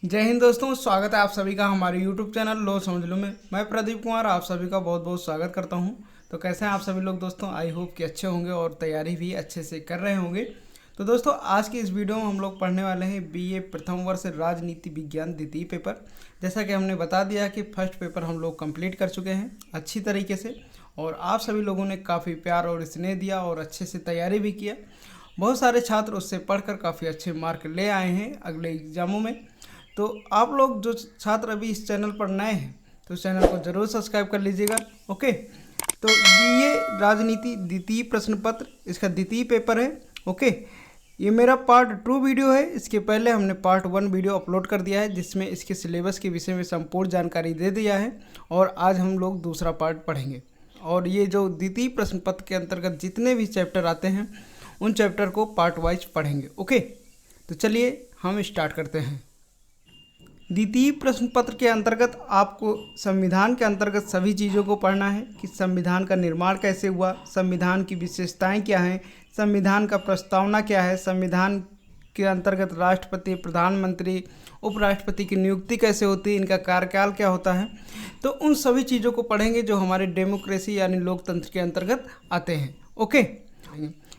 जय हिंद दोस्तों, स्वागत है आप सभी का हमारे YouTube चैनल लो समझ लो में। मैं प्रदीप कुमार आप सभी का बहुत बहुत स्वागत करता हूं। तो कैसे हैं आप सभी लोग दोस्तों? आई होप कि अच्छे होंगे और तैयारी भी अच्छे से कर रहे होंगे। तो दोस्तों आज की इस वीडियो में हम लोग पढ़ने वाले हैं BA प्रथम वर्ष राजनीति विज्ञान द्वितीय पेपर। जैसा कि हमने बता दिया कि फर्स्ट पेपर हम लोग कंप्लीट कर चुके हैं अच्छी तरीके से, और आप सभी लोगों ने काफ़ी प्यार और स्नेह दिया और अच्छे से तैयारी भी किया। बहुत सारे छात्र उससे पढ़कर काफ़ी अच्छे मार्क ले आए हैं अगले एग्जामों में। तो आप लोग जो छात्र अभी इस चैनल पर नए हैं तो इस चैनल को जरूर सब्सक्राइब कर लीजिएगा। ओके, तो ये राजनीति द्वितीय प्रश्न पत्र इसका द्वितीय पेपर है। ओके, ये मेरा पार्ट 2 वीडियो है। इसके पहले हमने पार्ट 1 वीडियो अपलोड कर दिया है जिसमें इसके सिलेबस के विषय में संपूर्ण जानकारी दे दिया है, और आज हम लोग दूसरा पार्ट पढ़ेंगे। और ये जो द्वितीय प्रश्न पत्र के अंतर्गत जितने भी चैप्टर आते हैं उन चैप्टर को पार्ट वाइज पढ़ेंगे। ओके, तो चलिए हम स्टार्ट करते हैं। द्वितीय प्रश्न पत्र के अंतर्गत आपको संविधान के अंतर्गत सभी चीज़ों को पढ़ना है कि संविधान का निर्माण कैसे हुआ, संविधान की विशेषताएं क्या हैं, संविधान का प्रस्तावना क्या है, संविधान के अंतर्गत राष्ट्रपति, प्रधानमंत्री, उपराष्ट्रपति की नियुक्ति कैसे होती है, इनका कार्यकाल क्या होता है। तो उन सभी चीज़ों को पढ़ेंगे जो हमारे डेमोक्रेसी यानी लोकतंत्र के अंतर्गत आते हैं। ओके,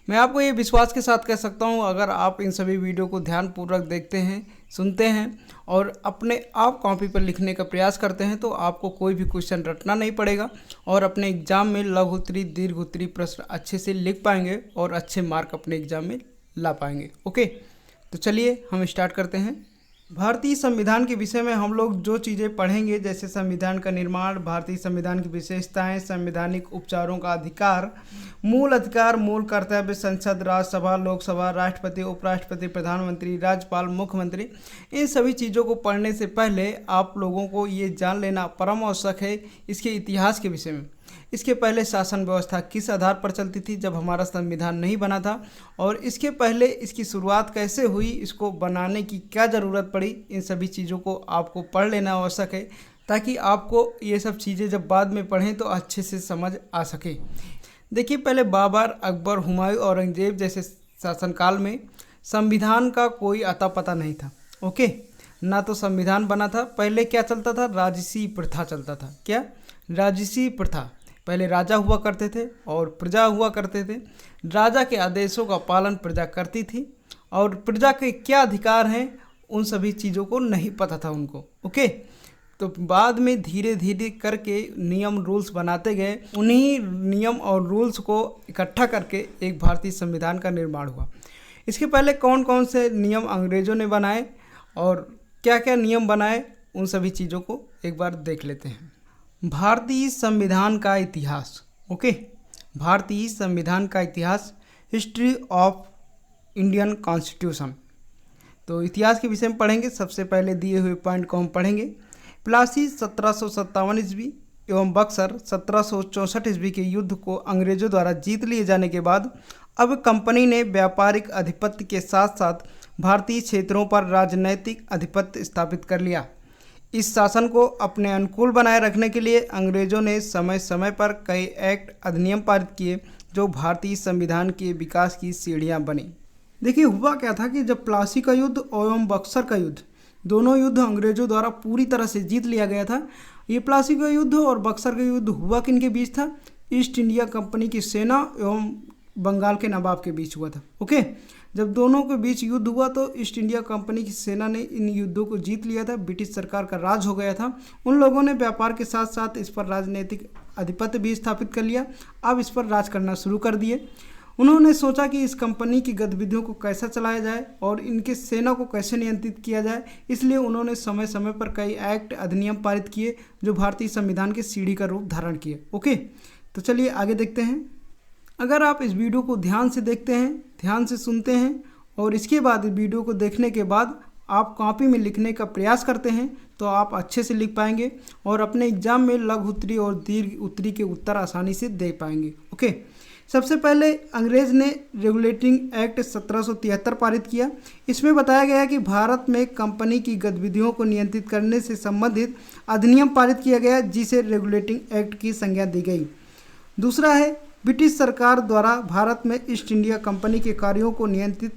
मैं आपको ये विश्वास के साथ कह सकता हूँ, अगर आप इन सभी वीडियो को ध्यानपूर्वक देखते हैं, सुनते हैं और अपने आप कॉपी पर लिखने का प्रयास करते हैं तो आपको कोई भी क्वेश्चन रटना नहीं पड़ेगा और अपने एग्जाम में लघु उत्तरीय, दीर्घ उत्तरीय प्रश्न अच्छे से लिख पाएंगे और अच्छे मार्क अपने एग्जाम में ला पाएंगे। ओके, तो चलिए हम स्टार्ट करते हैं। भारतीय संविधान के विषय में हम लोग जो चीज़ें पढ़ेंगे, जैसे संविधान का निर्माण, भारतीय संविधान की विशेषताएं, संवैधानिक उपचारों का अधिकार, मूल कर्तव्य, संसद, राज्यसभा, लोकसभा, राष्ट्रपति, उपराष्ट्रपति, प्रधानमंत्री, राज्यपाल, मुख्यमंत्री, इन सभी चीज़ों को पढ़ने से पहले आप लोगों को ये जान लेना परम आवश्यक है इसके इतिहास के विषय में। इसके पहले शासन व्यवस्था किस आधार पर चलती थी जब हमारा संविधान नहीं बना था, और इसके पहले इसकी शुरुआत कैसे हुई, इसको बनाने की क्या ज़रूरत पड़ी, इन सभी चीज़ों को आपको पढ़ लेना आवश्यक है ताकि आपको ये सब चीज़ें जब बाद में पढ़ें तो अच्छे से समझ आ सके। देखिए, पहले बाबर, अकबर, हुमायूं, औरंगजेब जैसे शासनकाल में संविधान का कोई अता पता नहीं था। ओके, ना तो संविधान बना था। पहले क्या चलता था? राजसी प्रथा चलता था। क्या? राजसी प्रथा। पहले राजा हुआ करते थे और प्रजा हुआ करते थे। राजा के आदेशों का पालन प्रजा करती थी और प्रजा के क्या अधिकार हैं उन सभी चीज़ों को नहीं पता था उनको। ओके, तो बाद में धीरे धीरे करके नियम रूल्स बनाते गए, उन्हीं नियम और रूल्स को इकट्ठा करके एक भारतीय संविधान का निर्माण हुआ। इसके पहले कौन कौन से नियम अंग्रेज़ों ने बनाए और क्या क्या नियम बनाए, उन सभी चीज़ों को एक बार देख लेते हैं। भारतीय संविधान का इतिहास। ओके, भारतीय संविधान का इतिहास, हिस्ट्री ऑफ इंडियन कॉन्स्टिट्यूशन। तो इतिहास के विषय में पढ़ेंगे। सबसे पहले दिए हुए पॉइंट को हम पढ़ेंगे। प्लासी 1757 ईस्वी एवं बक्सर 1764 ईस्वी के युद्ध को अंग्रेजों द्वारा जीत लिए जाने के बाद अब कंपनी ने व्यापारिक आधिपत्य के साथ साथ भारतीय क्षेत्रों पर राजनैतिक आधिपत्य स्थापित कर लिया। इस शासन को अपने अनुकूल बनाए रखने के लिए अंग्रेजों ने समय समय पर कई एक्ट, अधिनियम पारित किए जो भारतीय संविधान के विकास की सीढ़ियां बनी। देखिए, हुआ क्या था कि जब प्लासी का युद्ध एवं बक्सर का युद्ध, दोनों युद्ध अंग्रेजों द्वारा पूरी तरह से जीत लिया गया था। ये प्लासी का युद्ध और बक्सर का युद्ध हुआ किन के बीच था? ईस्ट इंडिया कंपनी की सेना एवं बंगाल के नवाब के बीच हुआ था। ओके, जब दोनों के बीच युद्ध हुआ तो ईस्ट इंडिया कंपनी की सेना ने इन युद्धों को जीत लिया था। ब्रिटिश सरकार का राज हो गया था। उन लोगों ने व्यापार के साथ साथ इस पर राजनीतिक आधिपत्य भी स्थापित कर लिया। अब इस पर राज करना शुरू कर दिए। उन्होंने सोचा कि इस कंपनी की गतिविधियों को कैसा चलाया जाए और इनके सेना को कैसे नियंत्रित किया जाए। इसलिए उन्होंने समय समय पर कई एक्ट, अधिनियम पारित किए जो भारतीय संविधान की सीढ़ी का रूप धारण किए। ओके, तो चलिए आगे देखते हैं। अगर आप इस वीडियो को ध्यान से देखते हैं, ध्यान से सुनते हैं और इसके बाद इस वीडियो को देखने के बाद आप कॉपी में लिखने का प्रयास करते हैं तो आप अच्छे से लिख पाएंगे और अपने एग्जाम में लघु उत्तरीय और दीर्घ उत्तरीय के उत्तर आसानी से दे पाएंगे। ओके, सबसे पहले अंग्रेज ने रेगुलेटिंग एक्ट 1773 पारित किया। इसमें बताया गया कि भारत में कंपनी की गतिविधियों को नियंत्रित करने से संबंधित अधिनियम पारित किया गया जिसे रेगुलेटिंग एक्ट की संज्ञा दी गई। दूसरा है, ब्रिटिश सरकार द्वारा भारत में ईस्ट इंडिया कंपनी के कार्यों को नियंत्रित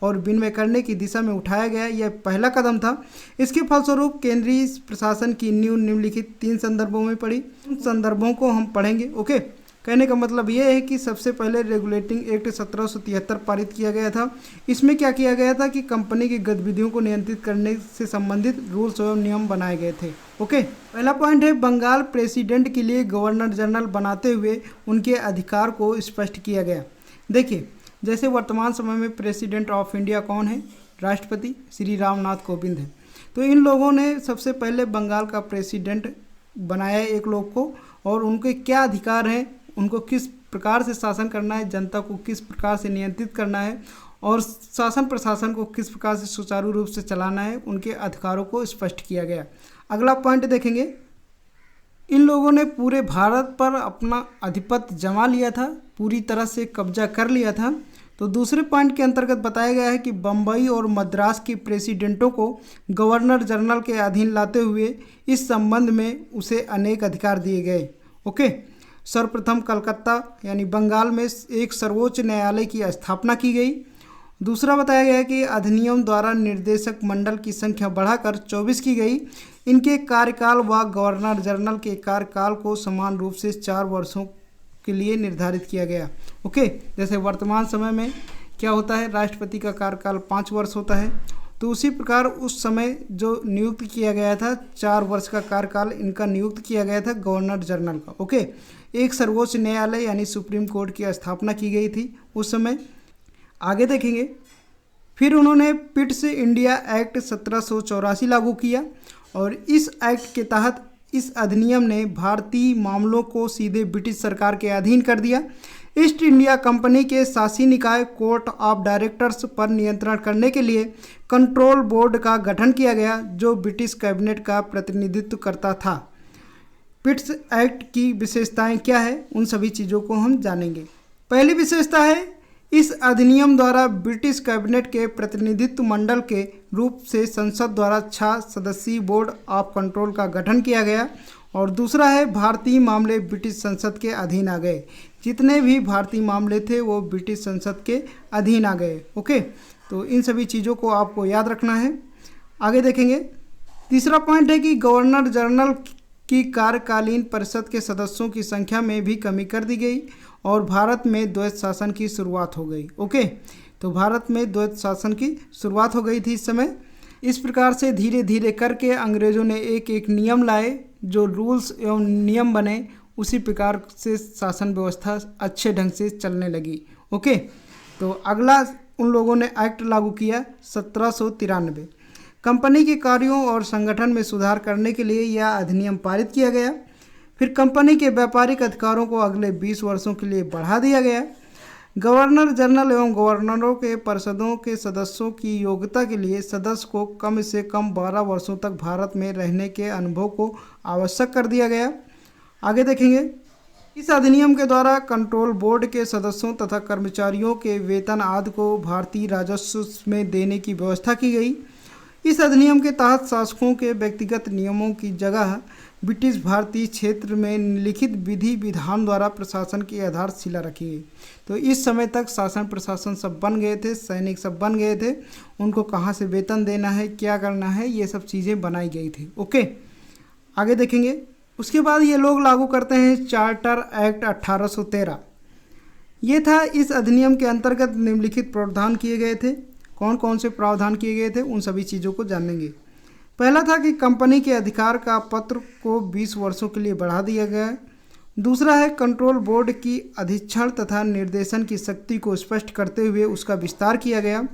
और विनिमय करने की दिशा में उठाया गया यह पहला कदम था। इसके फलस्वरूप केंद्रीय प्रशासन की नींव निम्नलिखित 3 संदर्भों में पड़ी। उन संदर्भों को हम पढ़ेंगे। ओके, कहने का मतलब ये है कि सबसे पहले रेगुलेटिंग एक्ट 1773 पारित किया गया था। इसमें क्या किया गया था कि कंपनी की गतिविधियों को नियंत्रित करने से संबंधित रूल्स एवं नियम बनाए गए थे। ओके, पहला पॉइंट है बंगाल प्रेसिडेंट के लिए गवर्नर जनरल बनाते हुए उनके अधिकार को स्पष्ट किया गया। देखिए, जैसे वर्तमान समय में प्रेसिडेंट ऑफ इंडिया कौन है? राष्ट्रपति श्री रामनाथ कोविंद है। तो इन लोगों ने सबसे पहले बंगाल का प्रेसिडेंट बनाया एक लोग को, और उनके क्या अधिकार हैं, उनको किस प्रकार से शासन करना है, जनता को किस प्रकार से नियंत्रित करना है और शासन प्रशासन को किस प्रकार से सुचारू रूप से चलाना है, उनके अधिकारों को स्पष्ट किया गया। अगला पॉइंट देखेंगे, इन लोगों ने पूरे भारत पर अपना आधिपत्य जमा लिया था, पूरी तरह से कब्जा कर लिया था। तो दूसरे पॉइंट के अंतर्गत बताया गया है कि बम्बई और मद्रास के प्रेसिडेंटों को गवर्नर जनरल के अधीन लाते हुए इस संबंध में उसे अनेक अधिकार दिए गए। ओके, सर्वप्रथम कलकत्ता यानी बंगाल में एक सर्वोच्च न्यायालय की स्थापना की गई। दूसरा बताया गया कि अधिनियम द्वारा निर्देशक मंडल की संख्या बढ़ाकर 24 की गई। इनके कार्यकाल व गवर्नर जनरल के कार्यकाल को समान रूप से 4 वर्षों के लिए निर्धारित किया गया। ओके, जैसे वर्तमान समय में क्या होता है, राष्ट्रपति का कार्यकाल 5 वर्ष होता है, तो उसी प्रकार उस समय जो नियुक्त किया गया था 4 वर्ष का कार्यकाल इनका नियुक्त किया गया था गवर्नर जनरल का। ओके, एक सर्वोच्च न्यायालय यानी सुप्रीम कोर्ट की स्थापना की गई थी उस समय। आगे देखेंगे, फिर उन्होंने पिट्स इंडिया एक्ट 1784 लागू किया, और इस एक्ट के तहत इस अधिनियम ने भारतीय मामलों को सीधे ब्रिटिश सरकार के अधीन कर दिया। ईस्ट इंडिया कंपनी के शासी निकाय कोर्ट ऑफ डायरेक्टर्स पर नियंत्रण करने के लिए कंट्रोल बोर्ड का गठन किया गया, जो ब्रिटिश कैबिनेट का प्रतिनिधित्व करता था। पिट्स एक्ट की विशेषताएं क्या है, उन सभी चीज़ों को हम जानेंगे। पहली विशेषता है, इस अधिनियम द्वारा ब्रिटिश कैबिनेट के प्रतिनिधित्व मंडल के रूप से संसद द्वारा 6 सदस्यीय बोर्ड ऑफ कंट्रोल का गठन किया गया। और दूसरा है, भारतीय मामले ब्रिटिश संसद के अधीन आ गए। जितने भी भारतीय मामले थे वो ब्रिटिश संसद के अधीन आ गए। ओके, तो इन सभी चीज़ों को आपको याद रखना है। आगे देखेंगे, तीसरा पॉइंट है कि गवर्नर जनरल की कार्यकालीन परिषद के सदस्यों की संख्या में भी कमी कर दी गई और भारत में द्वैत शासन की शुरुआत हो गई। ओके, तो भारत में द्वैत शासन की शुरुआत हो गई थी इस समय। इस प्रकार से धीरे धीरे करके अंग्रेज़ों ने एक एक नियम लाए, जो रूल्स एवं नियम बने, उसी प्रकार से शासन व्यवस्था अच्छे ढंग से चलने लगी। ओके, तो अगला उन लोगों ने एक्ट लागू किया 1793। कंपनी के कार्यों और संगठन में सुधार करने के लिए यह अधिनियम पारित किया गया। फिर कंपनी के व्यापारिक अधिकारों को अगले 20 वर्षों के लिए बढ़ा दिया गया। गवर्नर जनरल एवं गवर्नरों के परिषदों के सदस्यों की योग्यता के लिए सदस्य को कम से कम 12 वर्षों तक भारत में रहने के अनुभव को आवश्यक कर दिया गया। आगे देखेंगे, इस अधिनियम के द्वारा कंट्रोल बोर्ड के सदस्यों तथा कर्मचारियों के वेतन आदि को भारतीय राजस्व में देने की व्यवस्था की गई। इस अधिनियम के तहत शासकों के व्यक्तिगत नियमों की जगह ब्रिटिश भारतीय क्षेत्र में लिखित विधि विधान द्वारा प्रशासन की आधारशिला रखी गई। तो इस समय तक शासन प्रशासन सब बन गए थे, सैनिक सब बन गए थे, उनको कहाँ से वेतन देना है, क्या करना है, ये सब चीज़ें बनाई गई थी। ओके, आगे देखेंगे, उसके बाद ये लोग लागू करते हैं चार्टर एक्ट 1813। ये था, इस अधिनियम के अंतर्गत निम्नलिखित प्रावधान किए गए थे। कौन कौन से प्रावधान किए गए थे, उन सभी चीज़ों को जानेंगे। पहला था कि कंपनी के अधिकार का पत्र को 20 वर्षों के लिए बढ़ा दिया गया है। दूसरा है, कंट्रोल बोर्ड की अधीक्षण तथा निर्देशन की शक्ति को स्पष्ट करते हुए उसका विस्तार किया गया।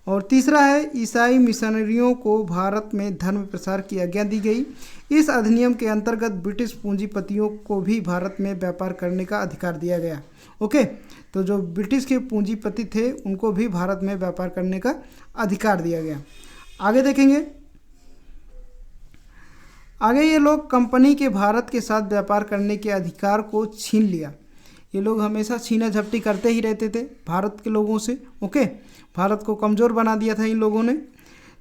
और तीसरा है, ईसाई मिशनरियों को भारत में धर्म प्रसार की आज्ञा दी गई। इस अधिनियम के अंतर्गत ब्रिटिश पूंजीपतियों को भी भारत में व्यापार करने का अधिकार दिया गया। ओके, तो जो ब्रिटिश के पूंजीपति थे उनको भी भारत में व्यापार करने का अधिकार दिया गया। आगे देखेंगे, आगे ये लोग कंपनी के भारत के साथ व्यापार करने के अधिकार को छीन लिया। ये लोग हमेशा छीना झपटी करते ही रहते थे भारत के लोगों से। ओके, भारत को कमज़ोर बना दिया था इन लोगों ने,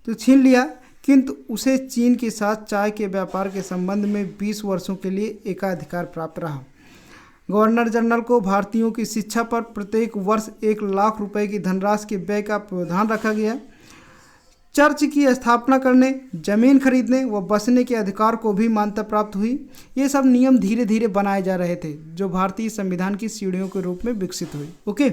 तो छीन लिया। किंतु उसे चीन के साथ चाय के व्यापार के संबंध में 20 वर्षों के लिए एकाधिकार प्राप्त रहा। गवर्नर जनरल को भारतीयों की शिक्षा पर प्रत्येक वर्ष 1 लाख रुपए की धनराशि के व्यय का प्रावधान रखा गया। चर्च की स्थापना करने, जमीन खरीदने व बसने के अधिकार को भी मान्यता प्राप्त हुई। ये सब नियम धीरे धीरे बनाए जा रहे थे जो भारतीय संविधान की सीढ़ियों के रूप में विकसित हुई। ओके,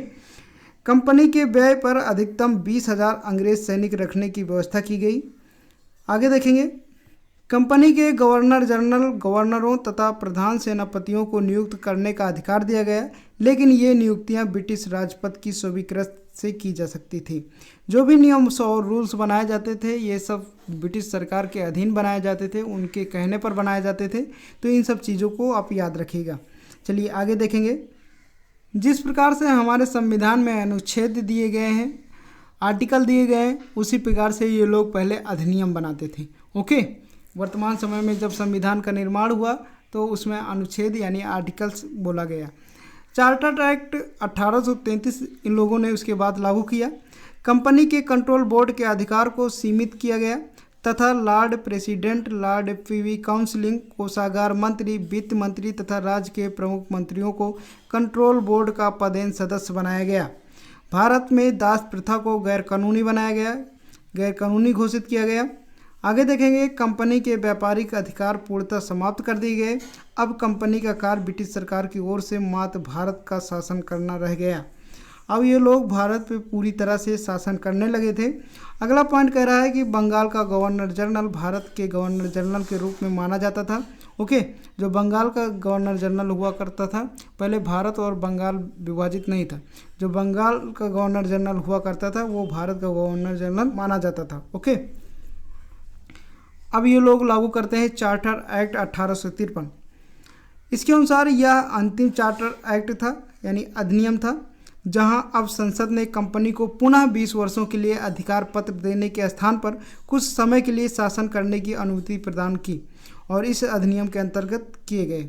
कंपनी के व्यय पर अधिकतम 20,000 अंग्रेज सैनिक रखने की व्यवस्था की गई। आगे देखेंगे, कंपनी के गवर्नर जनरल गवर्नरों तथा प्रधान सेनापतियों को नियुक्त करने का अधिकार दिया गया, लेकिन ये नियुक्तियां ब्रिटिश राजपद की स्वीकृति से की जा सकती थी। जो भी नियम और रूल्स बनाए जाते थे ये सब ब्रिटिश सरकार के अधीन बनाए जाते थे, उनके कहने पर बनाए जाते थे। तो इन सब चीज़ों को आप याद रखिएगा। चलिए आगे देखेंगे। जिस प्रकार से हमारे संविधान में अनुच्छेद दिए गए हैं, आर्टिकल दिए गए हैं, उसी प्रकार से ये लोग पहले अधिनियम बनाते थे। ओके, वर्तमान समय में जब संविधान का निर्माण हुआ तो उसमें अनुच्छेद यानी आर्टिकल्स बोला गया। चार्टर एक्ट 1833 इन लोगों ने उसके बाद लागू किया। कंपनी के कंट्रोल बोर्ड के अधिकार को सीमित किया गया तथा Lord President, Lord Privy counselling, कोषागार मंत्री, वित्त मंत्री तथा राज्य के प्रमुख मंत्रियों को कंट्रोल बोर्ड का पदेन सदस्य बनाया गया। भारत में दास प्रथा को गैरकानूनी बनाया गया, गैरकानूनी घोषित किया गया। आगे देखेंगे, कंपनी के व्यापारिक अधिकार पूर्णतः समाप्त कर दिए गए। अब कंपनी का कार्य ब्रिटिश सरकार की ओर से मात्र भारत का शासन करना रह गया। अब ये लोग भारत पे पूरी तरह से शासन करने लगे थे। अगला पॉइंट कह रहा है कि बंगाल का गवर्नर जनरल भारत के गवर्नर जनरल के रूप में माना जाता था। ओके, जो बंगाल का गवर्नर जनरल हुआ करता था, पहले भारत और बंगाल विभाजित नहीं था। जो बंगाल का गवर्नर जनरल हुआ करता था वो भारत का गवर्नर जनरल माना जाता था। ओके, अब ये लोग लागू करते हैं चार्टर एक्ट 1853। इसके अनुसार यह अंतिम चार्टर एक्ट था यानी अधिनियम था, जहां अब संसद ने कंपनी को पुनः 20 वर्षों के लिए अधिकार पत्र देने के स्थान पर कुछ समय के लिए शासन करने की अनुमति प्रदान की और इस अधिनियम के अंतर्गत किए गए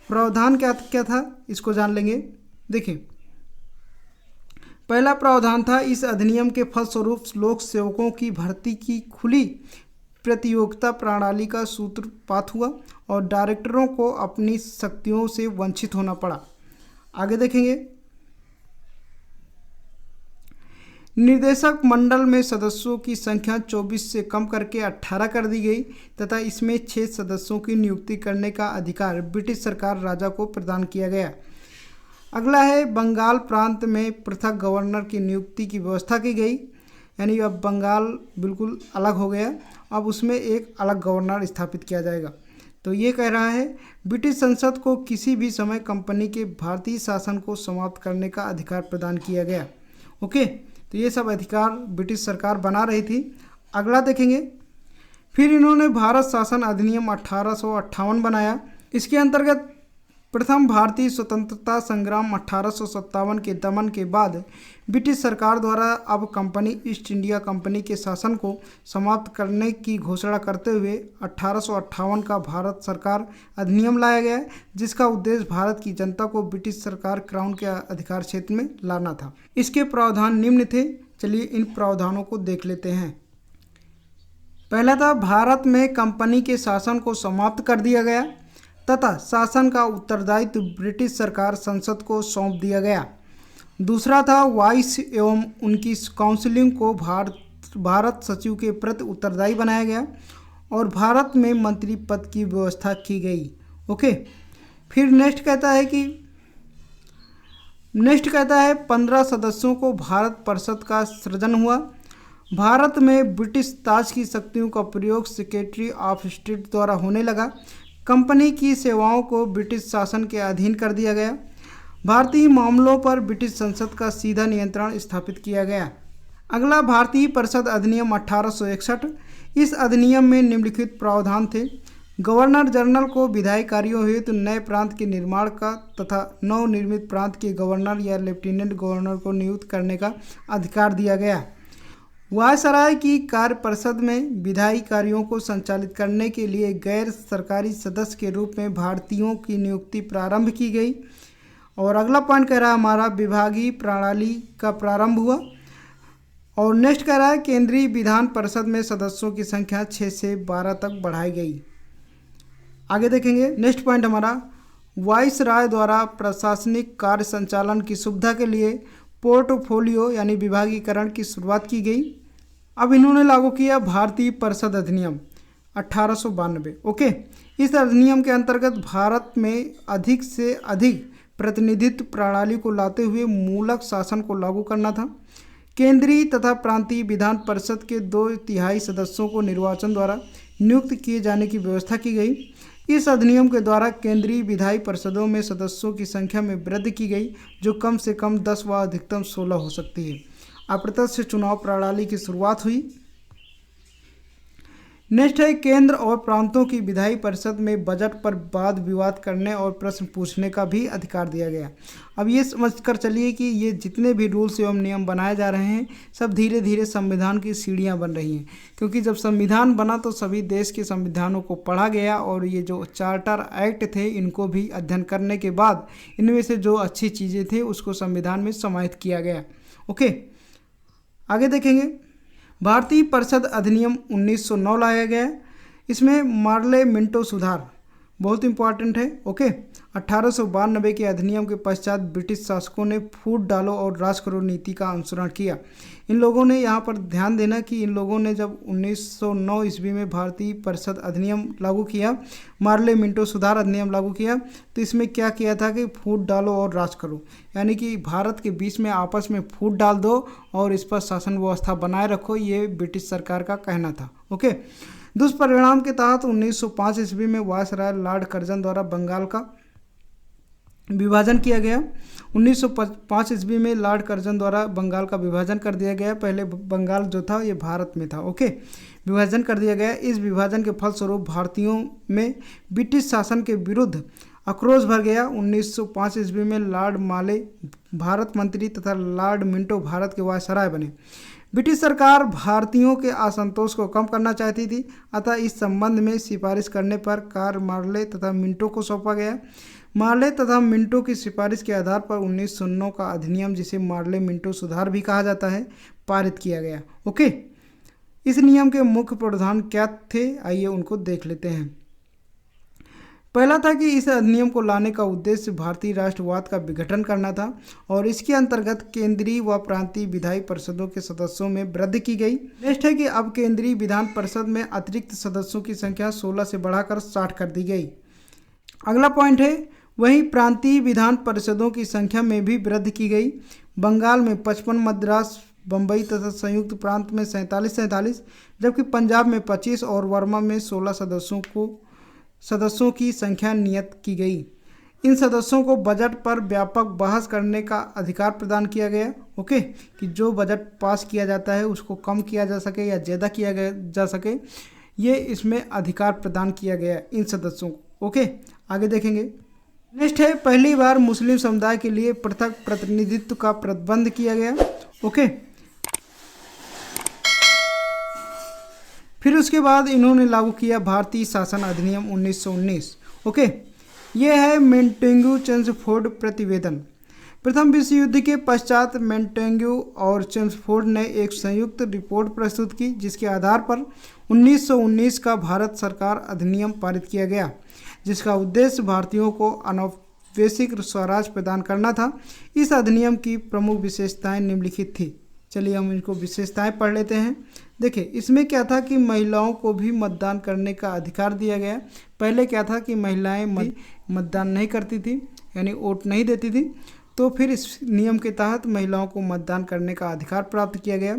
प्रावधान क्या क्या था इसको जान लेंगे। देखिए, पहला प्रावधान था, इस अधिनियम के फलस्वरूप लोक सेवकों की भर्ती की खुली प्रतियोगिता प्रणाली का सूत्रपात हुआ और डायरेक्टरों को अपनी शक्तियों से वंचित होना पड़ा। आगे देखेंगे, निर्देशक मंडल में सदस्यों की संख्या 24 से कम करके 18 कर दी गई तथा इसमें 6 सदस्यों की नियुक्ति करने का अधिकार ब्रिटिश सरकार राजा को प्रदान किया गया। अगला है, बंगाल प्रांत में पृथक गवर्नर की नियुक्ति की व्यवस्था की गई, यानी अब बंगाल बिल्कुल अलग हो गया, अब उसमें एक अलग गवर्नर स्थापित किया जाएगा। तो ये कह रहा है, ब्रिटिश संसद को किसी भी समय कंपनी के भारतीय शासन को समाप्त करने का अधिकार प्रदान किया गया। ओके, तो ये सब अधिकार ब्रिटिश सरकार बना रही थी। अगला देखेंगे, फिर इन्होंने भारत शासन अधिनियम 1858 बनाया। इसके अंतर्गत प्रथम भारतीय स्वतंत्रता संग्राम 1857 के दमन के बाद ब्रिटिश सरकार द्वारा अब कंपनी ईस्ट इंडिया कंपनी के शासन को समाप्त करने की घोषणा करते हुए 1858 का भारत सरकार अधिनियम लाया गया, जिसका उद्देश्य भारत की जनता को ब्रिटिश सरकार क्राउन के अधिकार क्षेत्र में लाना था। इसके प्रावधान निम्न थे, चलिए इन प्रावधानों को देख लेते हैं। पहला था, भारत में कंपनी के शासन को समाप्त कर दिया गया तथा शासन का उत्तरदायित्व ब्रिटिश सरकार संसद को सौंप दिया गया। दूसरा था, वाइस एवं उनकी काउंसिलिंग को भारत सचिव के प्रति उत्तरदायी बनाया गया और भारत में मंत्री पद की व्यवस्था की गई। ओके, फिर नेक्स्ट कहता है 15 सदस्यों को भारत परिषद का सृजन हुआ। भारत में ब्रिटिश ताज की शक्तियों का प्रयोग सेक्रेटरी ऑफ स्टेट द्वारा होने लगा। कंपनी की सेवाओं को ब्रिटिश शासन के अधीन कर दिया गया। भारतीय मामलों पर ब्रिटिश संसद का सीधा नियंत्रण स्थापित किया गया। अगला, भारतीय परिषद अधिनियम 1861। इस अधिनियम में निम्नलिखित प्रावधान थे, गवर्नर जनरल को विधायी कार्यों हेतु नए प्रांत के निर्माण का तथा नवनिर्मित प्रांत के गवर्नर या लेफ्टिनेंट गवर्नर को नियुक्त करने का अधिकार दिया गया। वायसराय की कार्य परिषद में विधायी कार्यों को संचालित करने के लिए गैर सरकारी सदस्य के रूप में भारतीयों की नियुक्ति प्रारंभ की गई। और अगला पॉइंट कह रहा है हमारा, विभागीय प्रणाली का प्रारंभ हुआ। और नेक्स्ट कह रहा है, केंद्रीय विधान परिषद में सदस्यों की संख्या 6 से 12 तक बढ़ाई गई। आगे देखेंगे, नेक्स्ट पॉइंट हमारा, वाइसराय द्वारा प्रशासनिक कार्य संचालन की सुविधा के लिए पोर्टफोलियो यानी विभागीकरण की शुरुआत की गई। अब इन्होंने लागू किया भारतीय परिषद अधिनियम 1892। ओके, इस अधिनियम के अंतर्गत भारत में अधिक से अधिक प्रतिनिधित्व प्रणाली को लाते हुए मूलक शासन को लागू करना था। केंद्रीय तथा प्रांतीय विधान परिषद के 2/3 सदस्यों को निर्वाचन द्वारा नियुक्त किए जाने की व्यवस्था की गई। इस अधिनियम के द्वारा केंद्रीय विधायी परिषदों में सदस्यों की संख्या में वृद्धि की गई, जो कम से कम 10 व अधिकतम 16 हो सकती है। अप्रत्यक्ष चुनाव प्रणाली की शुरुआत हुई। नेक्स्ट है केंद्र और प्रांतों की विधायी परिषद में बजट पर वाद विवाद करने और प्रश्न पूछने का भी अधिकार दिया गया। अब ये समझकर चलिए कि ये जितने भी रूल्स एवं नियम बनाए जा रहे हैं सब धीरे धीरे संविधान की सीढ़ियां बन रही हैं, क्योंकि जब संविधान बना तो सभी देश के संविधानों को पढ़ा गया और ये जो चार्टर एक्ट थे इनको भी अध्ययन करने के बाद इनमें से जो अच्छी चीज़ें थी उसको संविधान में समाहित किया गया। ओके, आगे देखेंगे। भारतीय परिषद अधिनियम 1909 लाया गया। इसमें मार्ले मिंटो सुधार बहुत इंपॉर्टेंट है। ओके, 1892 के अधिनियम के पश्चात ब्रिटिश शासकों ने फूट डालो और राज करो नीति का अनुसरण किया। इन लोगों ने यहाँ पर ध्यान देना कि इन लोगों ने जब 1909 ईस्वी में भारतीय परिषद अधिनियम लागू किया, मार्ले मिंटो सुधार अधिनियम लागू किया, तो इसमें क्या किया था कि फूट डालो और राज करो, यानी कि भारत के बीच में आपस में फूट डाल दो और इस पर शासन व्यवस्था बनाए रखो, ये ब्रिटिश सरकार का कहना था। ओके, दुष्परिणाम के तहत 1905 ईस्वी में वायसराय लॉर्ड कर्जन द्वारा बंगाल का विभाजन किया गया। 1905 ईस्वी में लॉर्ड कर्जन द्वारा बंगाल का विभाजन कर दिया गया। पहले बंगाल जो था ये भारत में था। ओके, विभाजन कर दिया गया। इस विभाजन के फलस्वरूप भारतीयों में ब्रिटिश शासन के विरुद्ध आक्रोश भर गया। 1905 ईस्वी में लॉर्ड माले भारत मंत्री तथा लॉर्ड मिंटो भारत के वायसराय बने। ब्रिटिश सरकार भारतीयों के असंतोष को कम करना चाहती थी, अतः इस संबंध में सिफारिश करने पर कार्य मार्ले तथा मिंटो को सौंपा गया। मार्ले तथा मिंटो की सिफारिश के आधार पर 1909 का अधिनियम, जिसे मार्ले मिंटो सुधार भी कहा जाता है, पारित किया गया। ओके, इस नियम के मुख्य प्रावधान क्या थे, आइए उनको देख लेते हैं। पहला था कि इस अधिनियम को लाने का उद्देश्य भारतीय राष्ट्रवाद का विघटन करना था और इसके अंतर्गत केंद्रीय व प्रांतीय विधायी परिषदों के सदस्यों में वृद्धि की गई। नेक्स्ट है कि अब केंद्रीय विधान परिषद में अतिरिक्त सदस्यों की संख्या 16 से बढ़ाकर 60 कर दी गई। अगला पॉइंट है वहीं प्रांतीय विधान परिषदों की संख्या में भी वृद्धि की गई। बंगाल में 55, मद्रास, बम्बई तथा संयुक्त प्रांत में 47, जबकि पंजाब में 25 और वर्मा में 16 सदस्यों की संख्या नियत की गई। इन सदस्यों को बजट पर व्यापक बहस करने का अधिकार प्रदान किया गया। ओके, कि जो बजट पास किया जाता है उसको कम किया जा सके या ज़्यादा किया जा सके, ये इसमें अधिकार प्रदान किया गया इन सदस्यों को। ओके, आगे देखेंगे। नेक्स्ट है पहली बार मुस्लिम समुदाय के लिए पृथक प्रतिनिधित्व का प्रतिबंध किया गया। ओके, फिर उसके बाद इन्होंने लागू किया भारतीय शासन अधिनियम 1919। ओके, ये है मोंटेग्यू चेम्सफोर्ड प्रतिवेदन। प्रथम विश्व युद्ध के पश्चात मोंटेग्यू और चेम्सफोर्ड ने एक संयुक्त रिपोर्ट प्रस्तुत की, जिसके आधार पर 1919 का भारत सरकार अधिनियम पारित किया गया, जिसका उद्देश्य भारतीयों को अनौपचारिक स्वराज प्रदान करना था। इस अधिनियम की प्रमुख विशेषताएं निम्नलिखित थी। चलिए हम इनको विशेषताएं पढ़ लेते हैं। देखिए, इसमें क्या था कि महिलाओं को भी मतदान करने का अधिकार दिया गया। पहले क्या था कि महिलाएं मतदान नहीं करती थी, यानी वोट नहीं देती थी, तो फिर इस नियम के तहत महिलाओं को मतदान करने का अधिकार प्राप्त किया गया।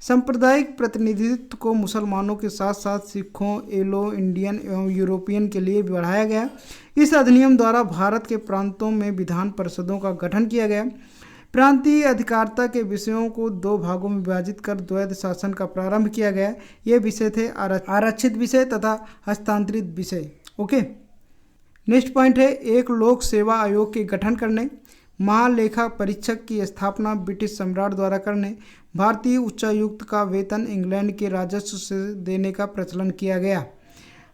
सांप्रदायिक प्रतिनिधित्व को मुसलमानों के साथ साथ सिखों, एलो इंडियन एवं यूरोपियन के लिए बढ़ाया गया। इस अधिनियम द्वारा भारत के प्रांतों में विधान परिषदों का गठन किया गया। प्रांतीय अधिकारिता के विषयों को 2 भागों में विभाजित कर द्वैध शासन का प्रारंभ किया गया। ये विषय थे आरक्षित विषय तथा हस्तांतरित विषय। ओके, नेक्स्ट पॉइंट है एक लोक सेवा आयोग के गठन करने, महालेखा परीक्षक की स्थापना ब्रिटिश सम्राट द्वारा करने, भारतीय उच्चायुक्त का वेतन इंग्लैंड के राजस्व से देने का प्रचलन किया गया।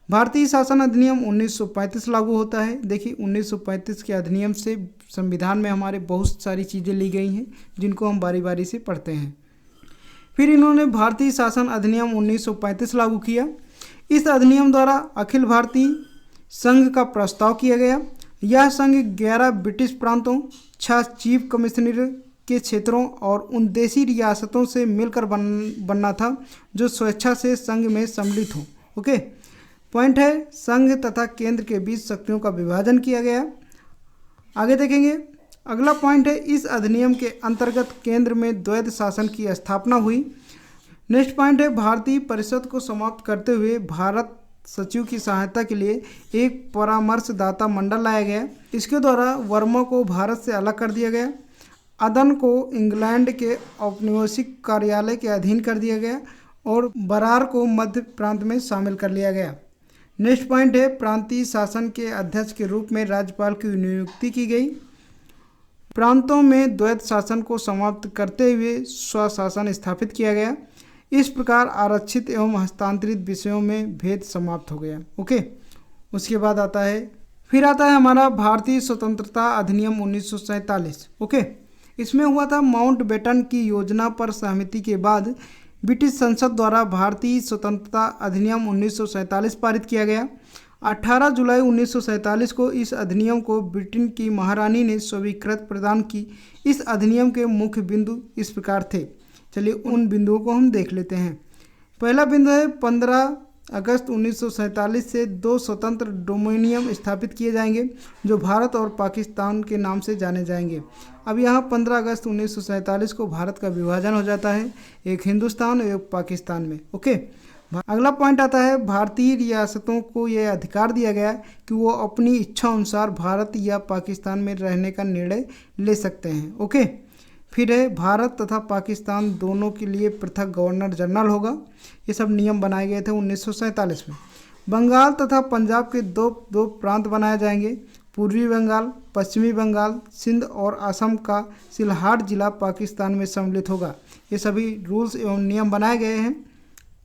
भारतीय शासन अधिनियम 1935 लागू होता है। देखिए, 1935 के अधिनियम से संविधान में हमारे बहुत सारी चीज़ें ली गई हैं, जिनको हम बारी बारी से पढ़ते हैं। फिर इन्होंने भारतीय शासन अधिनियम 1935 लागू किया। इस अधिनियम द्वारा अखिल भारतीय संघ का प्रस्ताव किया गया। यह संघ 11 ब्रिटिश प्रांतों, 6 चीफ कमिश्नर के क्षेत्रों और 29 रियासतों से मिलकर बनना था जो स्वेच्छा से संघ में सम्मिलित हों। ओके, पॉइंट है संघ तथा केंद्र के बीच शक्तियों का विभाजन किया गया। आगे देखेंगे, अगला पॉइंट है इस अधिनियम के अंतर्गत केंद्र में द्वैध शासन की स्थापना हुई। नेक्स्ट पॉइंट है भारतीय परिषद को समाप्त करते हुए भारत सचिव की सहायता के लिए एक परामर्शदाता मंडल लाया गया। इसके द्वारा वर्मा को भारत से अलग कर दिया गया, अदन को इंग्लैंड के औपनिवेशिक कार्यालय के अधीन कर दिया गया और बरार को मध्य प्रांत में शामिल कर लिया गया। नेक्स्ट पॉइंट है प्रांतीय शासन के अध्यक्ष के रूप में राज्यपाल की नियुक्ति की गई। प्रांतों में द्वैध शासन को समाप्त करते हुए स्वशासन स्थापित किया गया। इस प्रकार आरक्षित एवं हस्तांतरित विषयों में भेद समाप्त हो गया। ओके, उसके बाद आता है हमारा भारतीय स्वतंत्रता अधिनियम 1947। ओके, इसमें हुआ था माउंटबेटन की योजना पर सहमति के बाद ब्रिटिश संसद द्वारा भारतीय स्वतंत्रता अधिनियम 1947 पारित किया गया। 18 जुलाई 1947 को इस अधिनियम को ब्रिटेन की महारानी ने स्वीकृति प्रदान की। इस अधिनियम के मुख्य बिंदु इस प्रकार थे, चलिए उन बिंदुओं को हम देख लेते हैं। पहला बिंदु है 15 अगस्त 1947 से 2 स्वतंत्र डोमिनियन स्थापित किए जाएंगे जो भारत और पाकिस्तान के नाम से जाने जाएंगे। अब यहाँ 15 अगस्त 1947 को भारत का विभाजन हो जाता है, एक हिंदुस्तान और एक पाकिस्तान में। ओके, अगला पॉइंट आता है भारतीय रियासतों को यह अधिकार दिया गया कि वो अपनी इच्छा अनुसार भारत या पाकिस्तान में रहने का निर्णय ले सकते हैं। ओके, फिर है भारत तथा पाकिस्तान दोनों के लिए पृथक गवर्नर जनरल होगा। ये सब नियम बनाए गए थे 1947 में। बंगाल तथा पंजाब के दो प्रांत बनाए जाएंगे, पूर्वी बंगाल, पश्चिमी बंगाल, सिंध और असम का सिलहाट जिला पाकिस्तान में सम्मिलित होगा। ये सभी रूल्स एवं नियम बनाए गए हैं।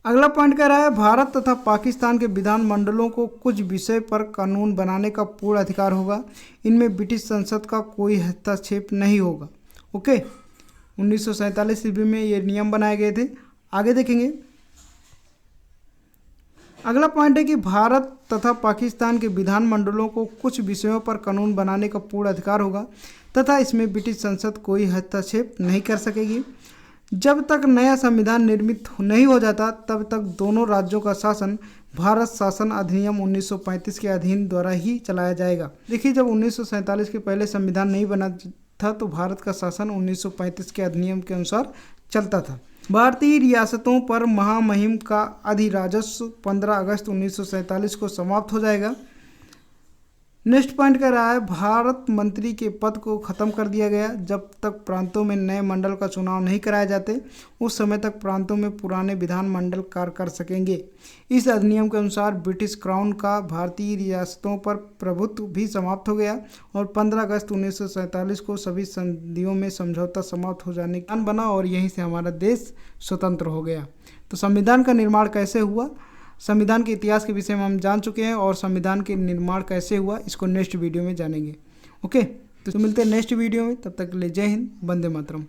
अगला पॉइंट कह रहा है भारत तथा पाकिस्तान के विधान मंडलों को कुछ विषय पर कानून बनाने का पूर्ण अधिकार होगा। इनमें ब्रिटिश संसद का कोई हस्तक्षेप नहीं होगा। ओके, 1947 ईस्वी में ये नियम बनाए गए थे। आगे देखेंगे, अगला पॉइंट है कि भारत तथा पाकिस्तान के विधान मंडलों को कुछ विषयों पर कानून बनाने का पूर्ण अधिकार होगा तथा इसमें ब्रिटिश संसद कोई हस्तक्षेप नहीं कर सकेगी। जब तक नया संविधान निर्मित नहीं हो जाता तब तक दोनों राज्यों का शासन भारत शासन अधिनियम 1935 के अधीन द्वारा ही चलाया जाएगा। देखिए, जब 1947 के पहले संविधान नहीं बना था तो भारत का शासन 1935 के अधिनियम के अनुसार चलता था। भारतीय रियासतों पर महामहिम का अधिराजस्व 15 अगस्त 1947 को समाप्त हो जाएगा। नेक्स्ट पॉइंट कह रहा है भारत मंत्री के पद को खत्म कर दिया गया। जब तक प्रांतों में नए मंडल का चुनाव नहीं कराए जाते उस समय तक प्रांतों में पुराने विधान मंडल कार्य कर सकेंगे। इस अधिनियम के अनुसार ब्रिटिश क्राउन का भारतीय रियासतों पर प्रभुत्व भी समाप्त हो गया और 15 अगस्त 1947 को सभी संधियों में समझौता समाप्त हो जाने का बना और यहीं से हमारा देश स्वतंत्र हो गया। तो संविधान का निर्माण कैसे हुआ, संविधान के इतिहास के विषय में हम जान चुके हैं और संविधान के निर्माण कैसे हुआ इसको नेक्स्ट वीडियो में जानेंगे। ओके, तो मिलते हैं नेक्स्ट वीडियो में, तब तक के लिए जय हिंद, वंदे मातरम।